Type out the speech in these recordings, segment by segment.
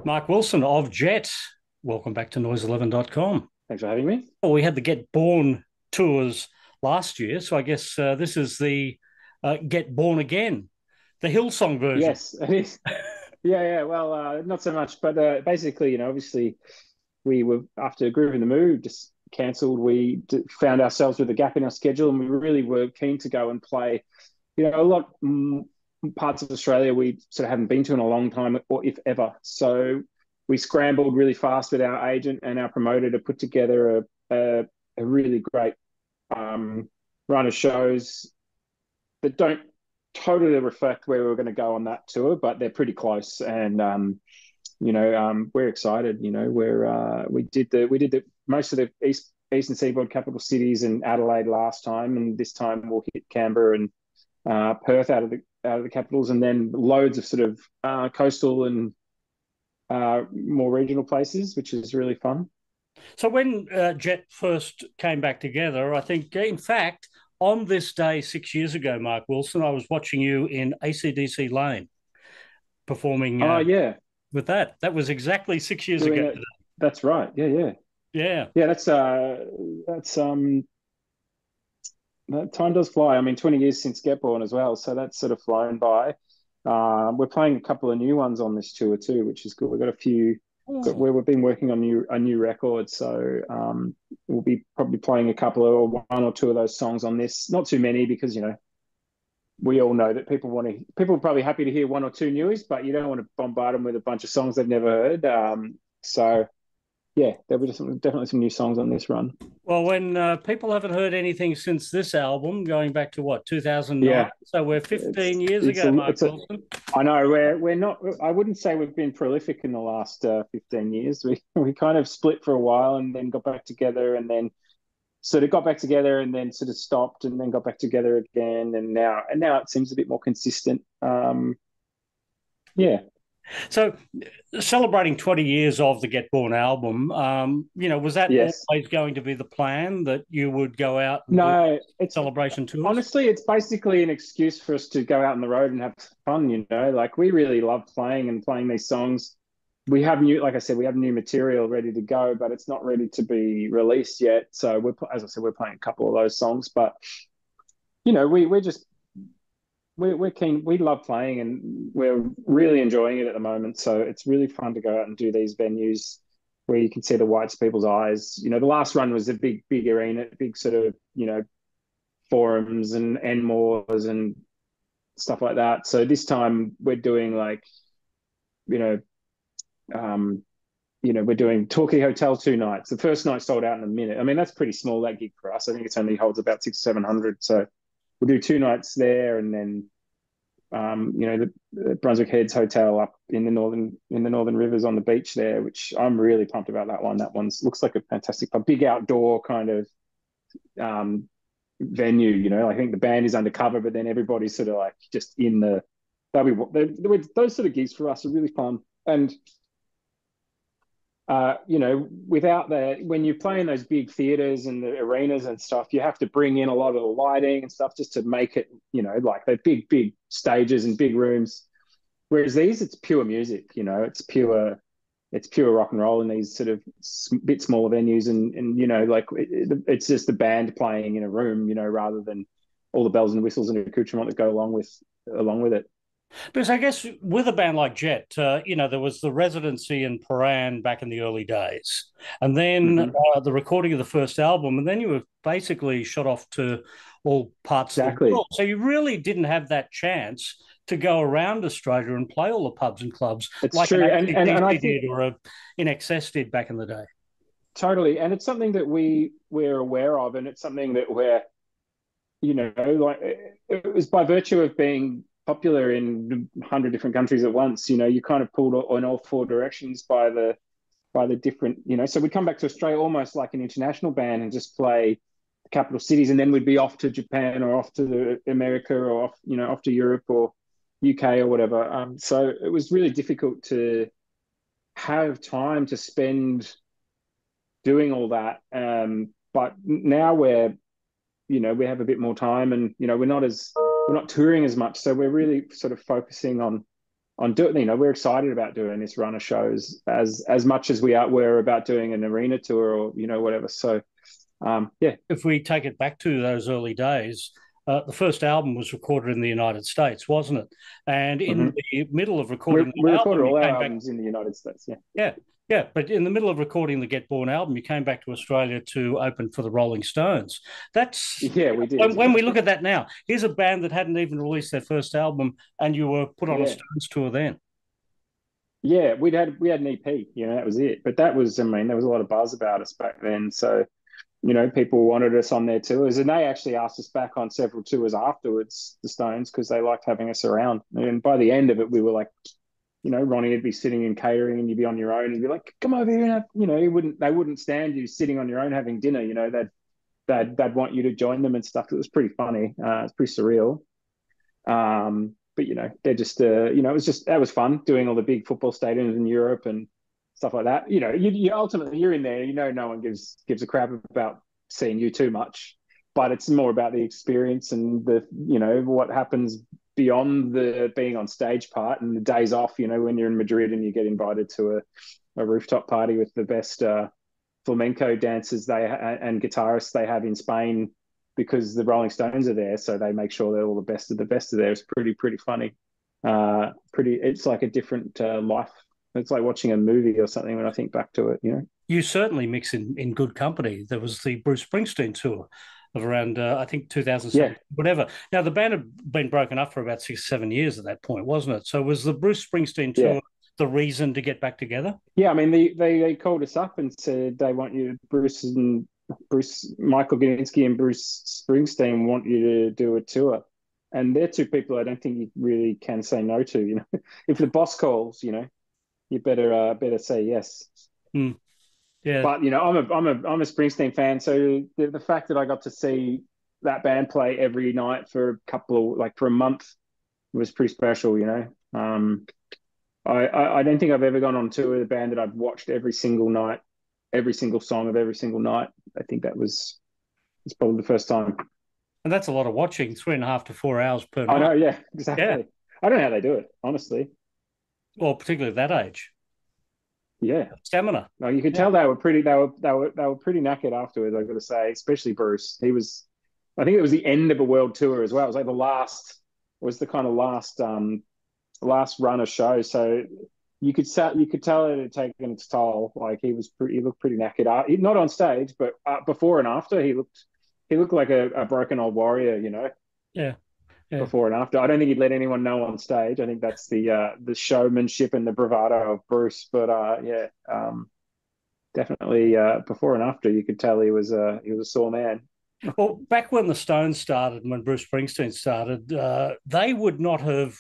Mark Wilson of Jet. Welcome back to noise11.com. Thanks for having me. Well, we had the Get Born tours last year, so I guess this is the Get Born Again, the Hillsong version. Yes, it is. Yeah. Well, not so much, but basically, obviously, we were after Groove in the Mood just cancelled. We found ourselves with a gap in our schedule, and we really were keen to go and play. A lot parts of Australia we sort of haven't been to in a long time, or if ever. So we scrambled really fast with our agent and our promoter to put together a really great run of shows that don't totally reflect where we were going to go on that tour, but they're pretty close. And we're excited. We did the most of the eastern seaboard capital cities and Adelaide last time, and this time we'll hit Canberra and Perth out of the capitals, and then loads of sort of coastal and more regional places, which is really fun. So when Jet first came back together, I think, in fact, on this day 6 years ago, Mark Wilson, I was watching you in AC/DC Lane performing. With that. That was exactly 6 years ago. That's right. Yeah. That's that time does fly. I mean, 20 years since Get Born as well, so that's sort of flown by. We're playing a couple of new ones on this tour too, which is good. We've got a few where we've been working on a new record, so we'll be probably playing a couple or one or two of those songs on this. Not too many, because we all know that people are probably happy to hear one or two newies, but you don't want to bombard them with a bunch of songs they've never heard. So yeah, there'll be definitely some new songs on this run. Well, when people haven't heard anything since this album, going back to what, 2009? Yeah. So we're 15 years ago, Mark Wilson. I know we're not. I wouldn't say we've been prolific in the last 15 years. We kind of split for a while and then got back together, and then sort of got back together and then sort of stopped and then got back together again, and now it seems a bit more consistent. Yeah. So, celebrating 20 years of the Get Born album, was that always going to be the plan, that you would go out and do celebration tours? Honestly, it's basically an excuse for us to go out on the road and have fun, Like, we really love playing these songs. We have new material ready to go, but it's not ready to be released yet. So, as I said, we're playing a couple of those songs, but, we're keen. We love playing, and we're really enjoying it at the moment. So it's really fun to go out and do these venues where you can see the whites of people's eyes. The last run was a big arena, big sort of, forums and Enmores and stuff like that. So this time we're doing we're doing Torquay Hotel 2 nights. The first night sold out in a minute. I mean, that's pretty small, that gig for us. I think it only holds about 600-700. So we'll do 2 nights there, and then, the Brunswick Heads Hotel up in the Northern Rivers on the beach there, which I'm really pumped about that one. That looks like a fantastic, big outdoor kind of venue. I think the band is undercover, but then everybody's sort of like just in the. Those sort of gigs for us are really fun, and. Without when you play in those big theaters and the arenas and stuff, you have to bring in a lot of the lighting and stuff just to make it, like the big stages and big rooms. Whereas these, it's pure music, it's pure rock and roll in these sort of bit smaller venues, and it's just the band playing in a room, rather than all the bells and whistles and accoutrement that go along with it. Because I guess with a band like Jet, there was the residency in Paran back in the early days, and then the recording of the first album, and then you were basically shot off to all parts of the world. So you really didn't have that chance to go around Australia and play all the pubs and clubs like true. an I did, or a In Excess did back in the day. Totally, and it's something that we're aware of, and it's something that we're, it was by virtue of being popular in 100 different countries at once. You kind of pulled in all 4 directions by the different. So we'd come back to Australia almost like an international band and just play the capital cities, and then we'd be off to Japan or off to America or off to Europe or UK or whatever. So it was really difficult to have time to spend doing all that. But now we're we have a bit more time, and we're not touring as much, so we're really sort of focusing on doing. We're excited about doing this run of shows as much as we're about doing an arena tour or whatever. So yeah. If we take it back to those early days, the first album was recorded in the United States, wasn't it? And in the middle of recording we the recorded album, all you our came back. albums in the United States. Yeah. Yeah, yeah. But in the middle of recording the Get Born album, you came back to Australia to open for the Rolling Stones. That's Yeah, we did. when we look at that now. Here's a band that hadn't even released their first album, and you were put on a Yeah. Stones tour then. Yeah, we had an EP, that was it. But that was, I mean, there was a lot of buzz about us back then. So, people wanted us on their tours, and they actually asked us back on several tours afterwards, the Stones, because they liked having us around. And by the end of it, we were like, Ronnie would be sitting in catering, and you'd be on your own, and you'd be like, "Come over here and have," they wouldn't stand you sitting on your own having dinner. They'd want you to join them and stuff. It was pretty funny. It's pretty surreal. But they're just that was fun doing all the big football stadiums in Europe and stuff like that. You ultimately you're in there. No one gives a crap about seeing you too much, but it's more about the experience and the what happens beyond the being on stage part and the days off. When you're in Madrid and you get invited to a rooftop party with the best flamenco dancers and guitarists they have in Spain, because the Rolling Stones are there, so they make sure that all the best of the best are there. It's pretty funny. It's like a different life. It's like watching a movie or something when I think back to it. You certainly mix in good company. There was the Bruce Springsteen tour of around, I think, 2007, whatever. Now, the band had been broken up for about 6 or 7 years at that point, wasn't it? So was the Bruce Springsteen tour the reason to get back together? Yeah, I mean, they called us up and said they want you, Michael Gudinski and Bruce Springsteen want you to do a tour. And they're two people I don't think you really can say no to. If the boss calls, you better say yes. Yeah. But I'm a Springsteen fan, so the fact that I got to see that band play every night for for a month was pretty special. I don't think I've ever gone on tour with a band that I've watched every single night, every single song of every single night. I think it's probably the first time. And that's a lot of watching, 3.5 to 4 hours per night. I know, yeah, exactly. Yeah. I don't know how they do it, honestly. Well, particularly at that age. Yeah, stamina. No, you could tell they were pretty knackered afterwards. I've got to say, especially Bruce. I think it was the end of a world tour as well. It was like the kind of last run of shows. So you could tell it had taken its toll. Like he looked pretty knackered. Not on stage, but before and after, he looked like a broken old warrior. Yeah. Before and after. I don't think he'd let anyone know on stage. I think that's the showmanship and the bravado of Bruce. But definitely before and after, you could tell he was a sore man. Well, back when the Stones started, when Bruce Springsteen started, they would not have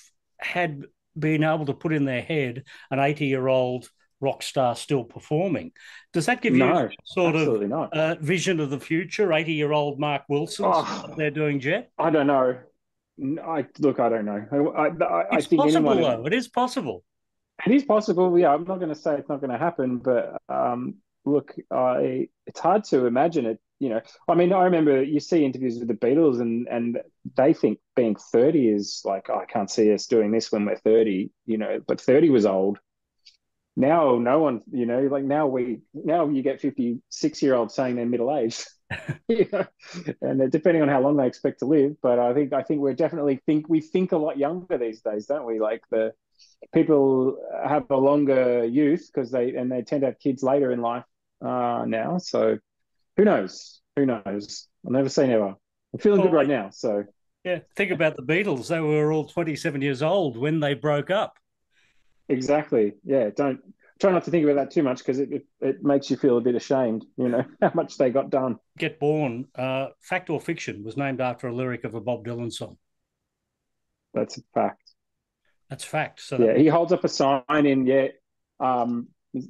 been able to put in their head an 80-year-old rock star still performing. Does that give you sort of vision of the future? 80-year-old Mark Wilson they're doing, Jet? I don't know. I don't know. It's possible, though. It is possible. It is possible. Yeah, I'm not going to say it's not going to happen, but look, it's hard to imagine it. I mean, I remember you see interviews with the Beatles, and they think being 30 is like, I can't see us doing this when we're 30. But 30 was old. Now, no one. Like now you get 56-year-olds saying they're middle aged. And depending on how long they expect to live, but I think we're definitely we think a lot younger these days, don't we? Like the people have a longer youth because they tend to have kids later in life now. So who knows? I'll never say never. I'm feeling good right now. So yeah, think about the Beatles. They were all 27 years old when they broke up. Exactly. Yeah. Try not to think about that too much because it makes you feel a bit ashamed, how much they got done. Get Born, fact or fiction, was named after a lyric of a Bob Dylan song. That's a fact. That's fact. So yeah, he holds up a sign in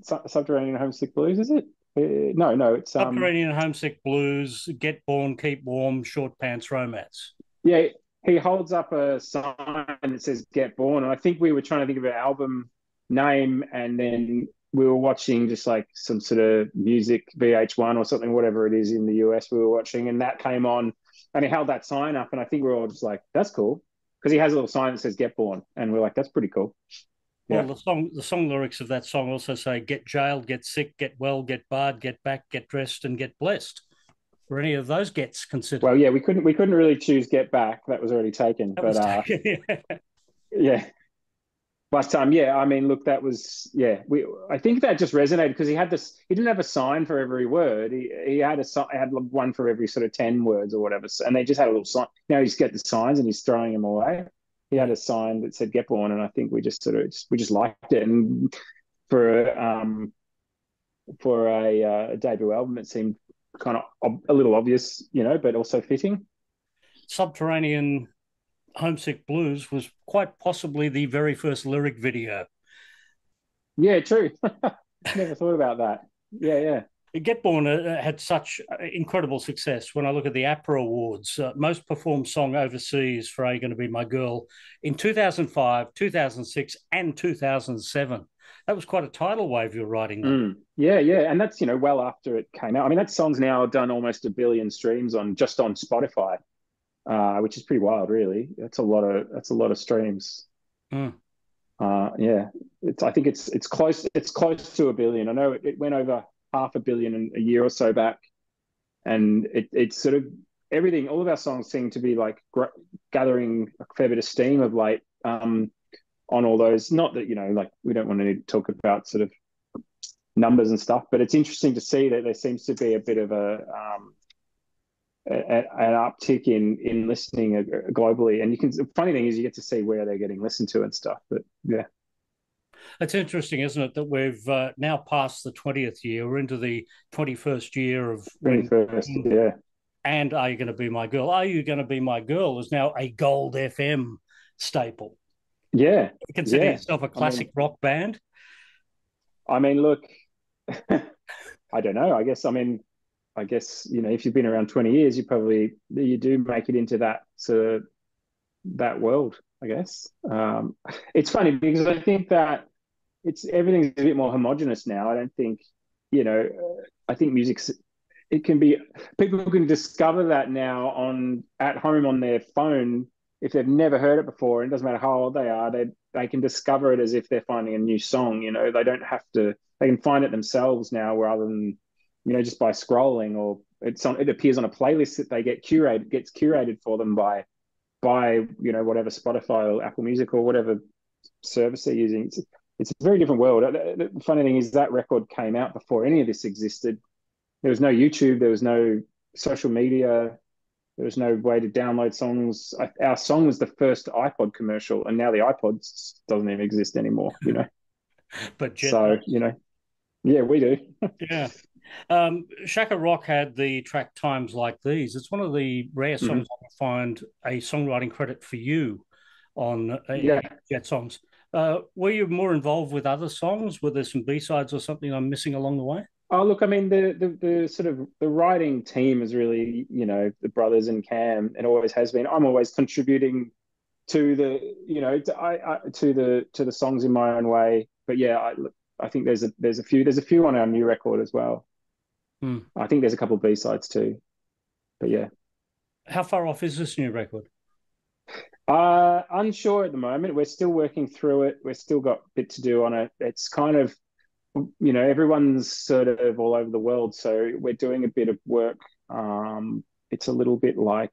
Subterranean Homesick Blues, is it? No, it's Subterranean Homesick Blues, Get Born, Keep Warm, Short Pants Romance. Yeah, he holds up a sign that says Get Born, and I think we were trying to think of an album name, and then we were watching just like some sort of music VH1 or something, whatever it is in the US we were watching, and that came on, And he held that sign up, and I think we're all just like, that's cool. Because he has a little sign that says get born. And we're like, that's pretty cool. Well, Yeah. the song lyrics of that song also say get jailed, get sick, get well, get barred, get back, get dressed, and get blessed. Were any of those gets considered? Well, yeah, we couldn't really choose get back. That was already taken. That But was taken. yeah. But yeah, I mean, look, that was yeah. I think that just resonated because he had this. He didn't have a sign for every word. He had one for every sort of 10 words or whatever. And they just had a little sign. Now he's get the signs and he's throwing them away. He had a sign that said "Get Born," and I think we just we just liked it. And for a debut album, it seemed kind of a little obvious, but also fitting. Subterranean Homesick Blues was quite possibly the very first lyric video. Yeah, true. Never thought about that. Yeah, yeah. Get Born had such incredible success. When I look at the APRA Awards, most performed song overseas for Are You Going to Be My Girl in 2005, 2006, and 2007. That was quite a tidal wave you're riding then. Yeah, yeah. And that's, well after it came out. I mean, that song's now done almost 1 billion streams on Spotify, which is pretty wild, really. That's a lot of streams. Mm. Yeah. I think it's close to 1 billion. I know it went over 500 million in a year or so back, and it's sort of everything. All of our songs seem to be like gathering a fair bit of steam of late on all those. Not that like we don't want to talk about sort of numbers and stuff, but it's interesting to see that there seems to be a bit of an uptick in listening globally. And the funny thing is you get to see where they're getting listened to and stuff. But yeah. It's interesting, isn't it, that we've now passed the 20th year. We're into the 21st year of 21st, yeah. And Are You Going to Be My Girl? Are You Going to Be My Girl is now a Gold FM staple. Yeah. You consider yourself a classic rock band? I mean, look, I don't know. I guess, if you've been around 20 years, you do make it into that world, I guess. It's funny because I think that everything's a bit more homogenous now. I don't think, I think people can discover that now at home on their phone if they've never heard it before. And it doesn't matter how old they are, they can discover it as if they're finding a new song. They don't have to. They can find it themselves now rather than just by scrolling, or it appears on a playlist that they gets curated for them by whatever Spotify or Apple Music or whatever service they're using. It's a very different world. The funny thing is that record came out before any of this existed. There was no YouTube. There was no social media. There was no way to download songs. Our song was the first iPod commercial, and now the iPod doesn't even exist anymore. But Jet so yeah, we do. Yeah. Shaka Rock had the track Times Like These. It's one of the rare songs I can find a songwriting credit for you on Jet songs. Were you more involved with other songs? Were there some B-sides or something I'm missing along the way? Oh, look, I mean, the sort of the writing team is really, the brothers and Cam. It always has been. I'm always contributing to the songs in my own way. But yeah, I think there's a few on our new record as well. I think there's a couple of B-sides too. But yeah. How far off is this new record? Unsure at the moment. We're still working through it. We've still got a bit to do on it. It's kind of, everyone's sort of all over the world. So we're doing a bit of work. It's a little bit like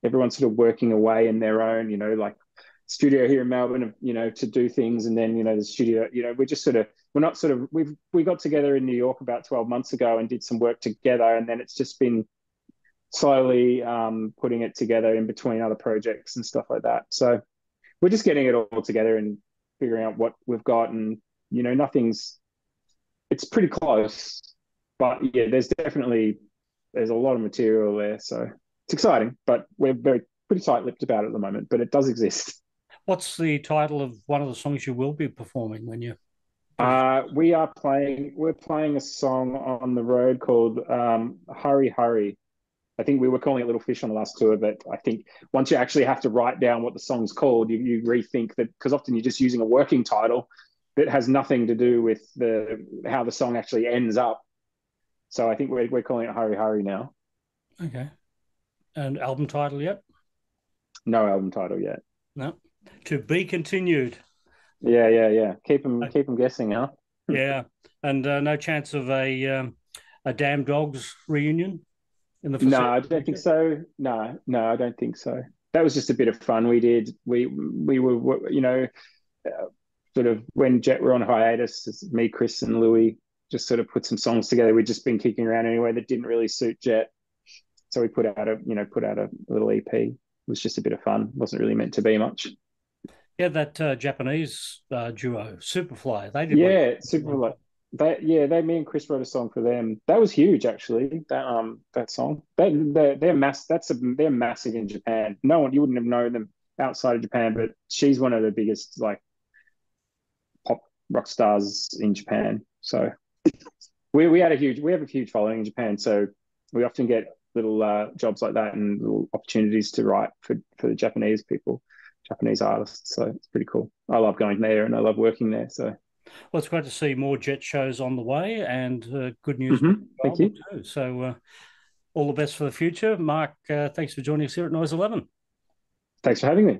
everyone's sort of working away in their own, like studio here in Melbourne, to do things. And then, the studio, we got together in New York about 12 months ago and did some work together. And then it's just been slowly putting it together in between other projects and stuff like that. So we're just getting it all together and figuring out what we've got. And, it's pretty close. But yeah, there's a lot of material there. So it's exciting, but we're pretty tight-lipped about it at the moment, but it does exist. What's the title of one of the songs you will be performing when you... we're playing a song on the road called Hurry, Hurry. I think we were calling it Little Fish on the last tour, but I think once you actually have to write down what the song's called, you rethink that, because often you're just using a working title that has nothing to do with how the song actually ends up. So I think we're calling it Hurry, Hurry now. Okay. And album title yet? No album title yet. No. To be continued. Yeah. Keep them guessing, huh? Yeah. And no chance of a Damn Dogs reunion in the No, foreseeable I don't think future? so. No, I don't think so. That was just a bit of fun we did. We were, sort of when Jet were on hiatus, me, Chris, and Louis just sort of put some songs together. We'd just been kicking around anyway that didn't really suit Jet, so we put out a little EP. It was just a bit of fun. It wasn't really meant to be much. Yeah, that Japanese duo, Superfly, they did one. Yeah, super like me and Chris wrote a song for them. That was huge actually. That song. They're they're massive in Japan. No one, you wouldn't have known them outside of Japan, but she's one of the biggest like pop rock stars in Japan. So we have a huge following in Japan. So we often get little jobs like that and little opportunities to write for the Japanese people, Japanese artists. So it's pretty cool. I love going there and I love working there. So Well, it's great to see more Jet shows on the way and good news for the thank you. album too. So all the best for the future. Mark, thanks for joining us here at Noise 11. Thanks for having me.